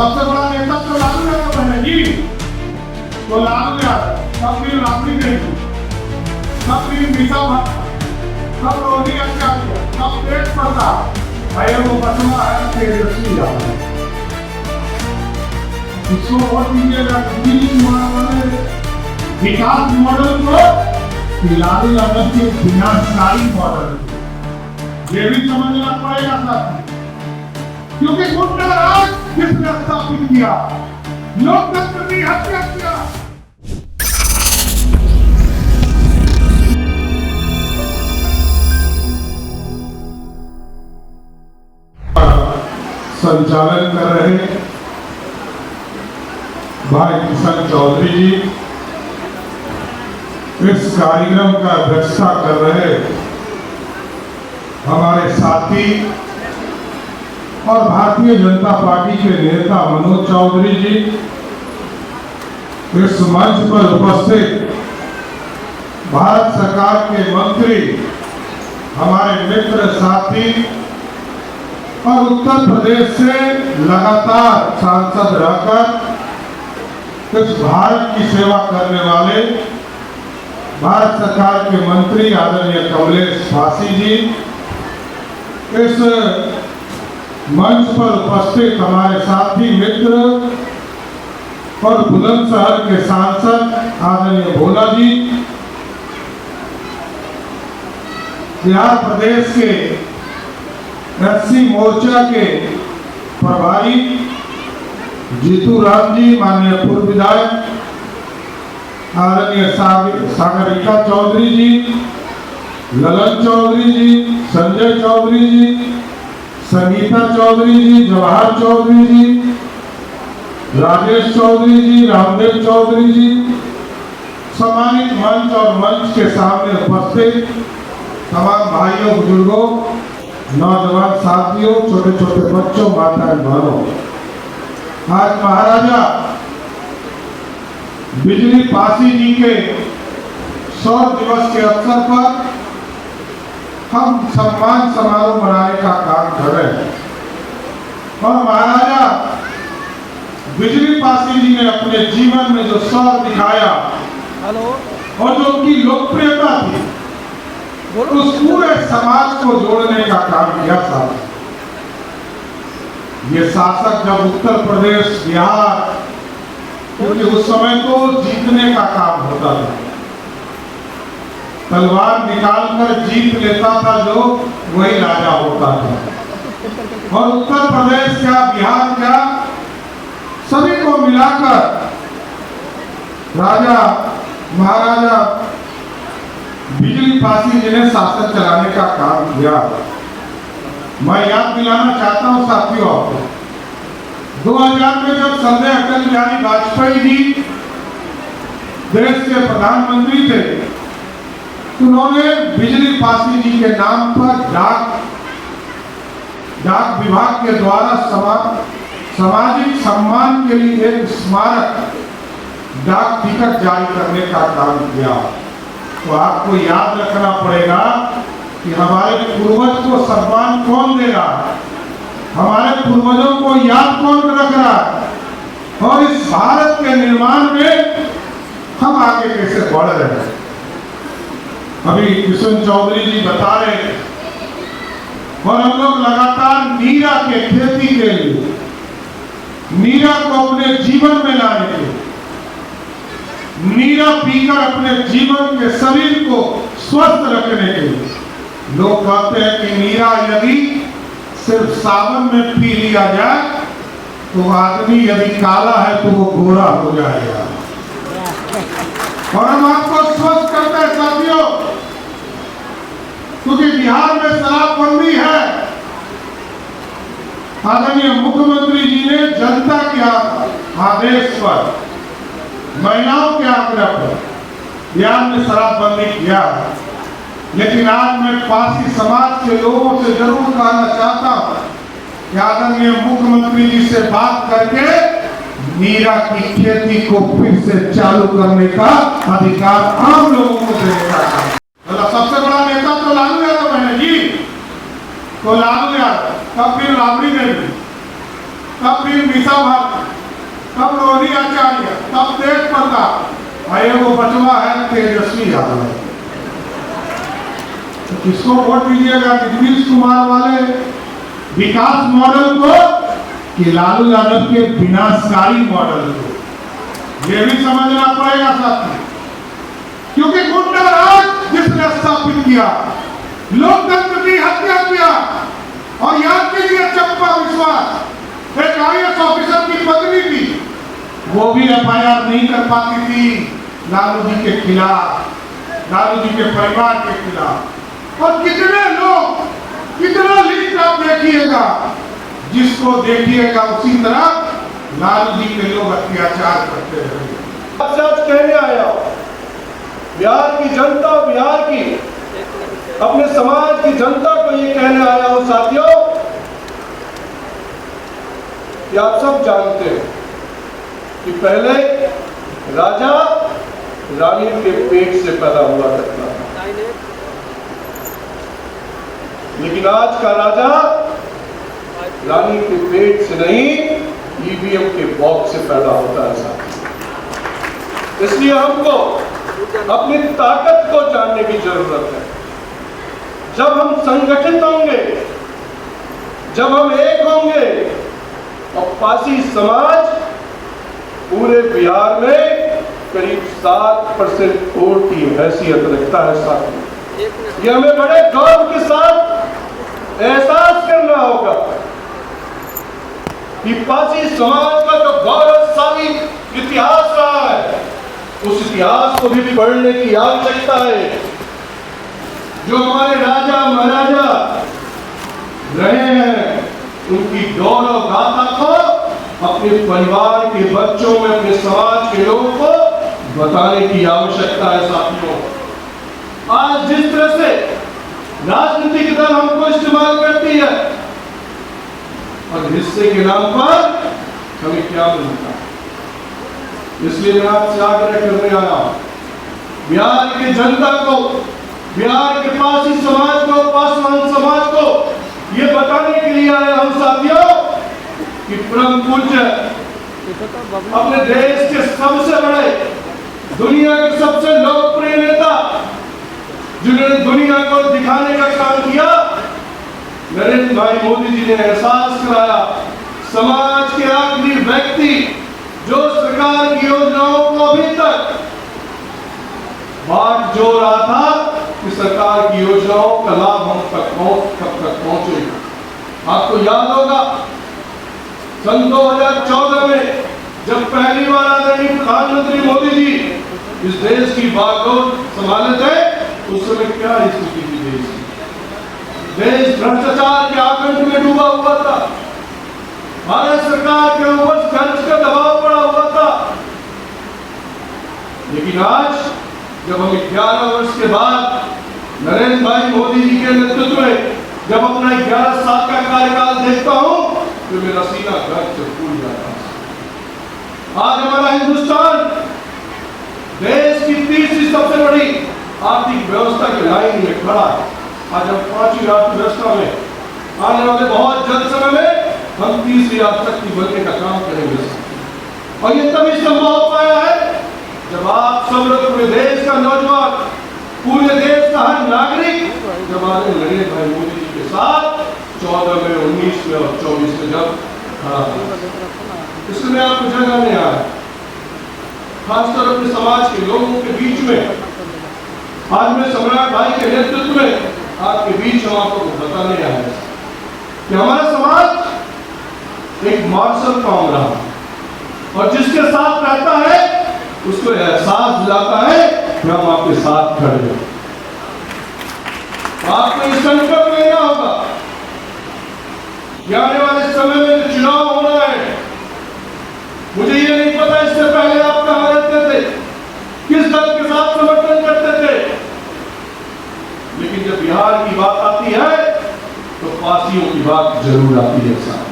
सबसे बड़ा नेता तो लालू यादव है जी। तो लालू यादव सब भी राबड़ी देगी, सब भी मीठा भात, सब रोटी आचार्य, सब पेट पड़ता भाई वो बचना है तेजस्वी यादव। इसको वोट दीजिएगा विकास मॉडल को कि लालू यादव के विनाशकारी मॉडल, ये भी समझना पड़ेगा साथी, क्योंकि गुंडा राज किसने स्थापित किया? लोकतंत्र की हत्या किया। संचालन कर रहे भाई किशन चौधरी जी, इस कार्यक्रम का अध्यक्षता कर रहे हमारे साथी और भारतीय जनता पार्टी के नेता मनोज चौधरी जी, इस मंच पर उपस्थित भारत सरकार के मंत्री, हमारे मित्र साथी और उत्तर प्रदेश से लगातार सांसद रहकर इस भारत की सेवा करने वाले भारत सरकार के मंत्री आदरणीय कमलेश फासी जी, इस मंच पर उपस्थित हमारे साथी मित्र और बुलंदशहर के सांसद आदरणीय भोला जी, बिहार प्रदेश के एससी मोर्चा के प्रभारी जीतू राम जी, माननीय पूर्व विधायक आदरणीय सागरिका चौधरी जी, ललन चौधरी जी, संजय चौधरी जी, संगीता चौधरी जी, जवाहर चौधरी जी, राजेश चौधरी जी, रामदेव चौधरी जी, सम्मानित मंच और मंच के सामने उपस्थित तमाम भाइयों, बुजुर्गों, नौजवान साथियों, छोटे छोटे बच्चों, माताएं, बहनों, आज महाराजा बिजली पासी जी के 100 दिवस के अवसर पर हम सम्मान समारोह मनाने का काम कर रहे हैं। और महाराजा बिजली पासी जी ने अपने जीवन में जो स्वर दिखाया और जो उनकी लोकप्रियता थी, उस पूरे समाज को जोड़ने का काम किया था। ये शासक जब उत्तर प्रदेश, बिहार, क्योंकि उस समय तो जीतने का काम होता था, तलवार निकालकर जीत लेता था जो, वही राजा होता था। और उत्तर प्रदेश क्या, बिहार क्या, सभी को मिलाकर राजा महाराजा बिजली पासी जी ने शासन चलाने का काम किया। मैं याद दिलाना चाहता हूं साथियों आपको, 2000 में जब श्रद्धेय अटल बिहारी वाजपेयी जी देश के प्रधानमंत्री थे, उन्होंने बिजली पासी जी के नाम पर डाक विभाग के द्वारा सामाजिक सम्मान के लिए एक स्मारक डाक टिकट जारी करने का काम किया। तो आपको याद रखना पड़ेगा कि हमारे पूर्वज को सम्मान कौन दे रहा है, हमारे पूर्वजों को याद कौन रख रहा है, और इस भारत के निर्माण में हम आगे कैसे बढ़ रहे हैं। अभी किशन चौधरी जी बता रहे थे, और हम लोग लगातार नीरा के खेती के लिए, नीरा को अपने जीवन में लाने के लिए, नीरा पीकर अपने जीवन के शरीर को स्वस्थ रखने के लिए, लोग कहते हैं कि नीरा यदि सिर्फ सावन में पी लिया जाए तो आदमी यदि काला है तो वो गोरा हो जाएगा। और हम आपको स्वस्थ करते हैं साथियों, क्योंकि बिहार में शराबबंदी है। आदरणीय मुख्यमंत्री जी ने जनता के आदेश पर, महिलाओं के आग्रह पर बिहार में शराबबंदी किया। लेकिन आज मैं पासी समाज के लोगों से जरूर कहना चाहता हूं कि आदरणीय मुख्यमंत्री जी से बात करके नीरा की खेती को फिर से चालू करने का अधिकार आम लोगों को देने का काम। सबसे बड़ा नेता तो लालू यादव है जी। तो लालू यादव तब फिर राबड़ी देगी, तब वीर मीसा भारती, तब रोहिणी आचार्य, तब तेज प्रताप, आए वो बचवा है तेजस्वी यादव। तो किसको वोट दीजिएगा? नीतीश कुमार वाले विकास मॉडल को कि लालू यादव के विनाशकारी मॉडल को? ये भी समझना पड़ेगा साथी, क्योंकि गुंडा राज जिसने स्थापित किया, लोकतंत्र की हत्या किया, और याद कीजिए चंपा विश्वास एक IAS ऑफिसर की पत्नी थी, वो भी FIR नहीं कर पाती थी लालू जी के खिलाफ, लालू जी के परिवार के खिलाफ। और कितने लोग, कितना लिस्ट आप देखिएगा, जिसको देखिएगा उसी तरह लालू जी के लोग अत्याचार करते रहे। सच कहने आया, बिहार की जनता, बिहार की अपने समाज की जनता को ये कहने आया हूं साथियों कि आप सब जानते हैं कि पहले राजा रानी के पेट से पैदा हुआ करता था, लेकिन आज का राजा रानी के पेट से नहीं, EVM के बॉक्स से पैदा होता है साथियों। इसलिए हमको अपनी ताकत को जानने की जरूरत है। जब हम संगठित होंगे, जब हम एक होंगे, और पासी समाज पूरे बिहार में करीब 7% वोट की हैसियत रखता है साथियों। ये हमें बड़े गौरव के साथ एहसास करना होगा कि पासी समाज का जो गौरवशाली इतिहास रहा है, उस इतिहास को भी पढ़ने की आवश्यकता है। जो हमारे राजा महाराजा रहे हैं, उनकी गौरव गाथा को अपने परिवार के बच्चों में, अपने समाज के लोगों को बताने की आवश्यकता है साथियों। आज जिस तरह से राजनीतिक दल हमको इस्तेमाल करती है, और हिस्से के नाम पर हमें क्या मिलता है, इसलिए मैं आपसे आग्रह करने आया, बिहार की जनता को, बिहार के पासी समाज को, पासवान समाज को ये बताने के लिए आया हूं साथियों कि परम पूज्य अपने देश के सबसे बड़े, दुनिया के सबसे लोकप्रिय नेता, जिन्होंने दुनिया को दिखाने का काम किया, नरेंद्र भाई मोदी जी ने एहसास कराया, समाज के आखिरी व्यक्ति जो सरकार की योजनाओं को अभी तक बाट जो रहा था कि सरकार की योजनाओं का लाभ हम तक कब तक पहुंचेगा। आपको याद होगा सन 2014 में जब पहली बार आदरणीय प्रधानमंत्री मोदी जी इस देश की बागडोर संभाले थे, उस समय क्या स्थिति थी देश की? देश भ्रष्टाचार के आकंठ में डूबा हुआ था, भारत सरकार के ऊपर खर्च का दबाव पड़ा हुआ था। लेकिन आज जब हम 11 वर्ष के बाद नरेंद्र भाई मोदी जी के नेतृत्व में जब अपना 11 साल का कार्यकाल देखता हूं, तो मेरा सीना गर्व से फूल जाता है। आज हमारा हिंदुस्तान देश की तीसरी सबसे बड़ी आर्थिक व्यवस्था की लाइन में खड़ा है। आज हम 5वीं अर्थव्यवस्था में, आने वाले बहुत जल्द समय में हम तीसरी शक्ति बनने का काम करेंगे, और ये तभी संभव हो पाया है जब आप सब लोग, पूरे देश का नौजवान, पूरे देश का हर नागरिक जब आगे नरेंद्र भाई मोदी जी के साथ 14 में, 19 में और 24 में जब खड़ा था। इसलिए आपको जगह नहीं आया, खासकर अपने समाज के लोगों के बीच में। आज मैं सम्राट भाई के नेतृत्व में आपके बीच हम आपको बताने आया कि हमारा समाज एक मार्शल कौम रहा, और जिसके साथ रहता है उसको एहसास दिलाता है कि हम आपके साथ खड़े हैं। आपको इस संकल्प लेना होगा कि आने वाले समय में जो चुनाव होना है, मुझे ये नहीं पता इससे पहले आप कहां रहते थे, किस दल के साथ समर्थन करते थे, लेकिन जब बिहार की बात आती है तो पासियों की बात जरूर आती है साथ।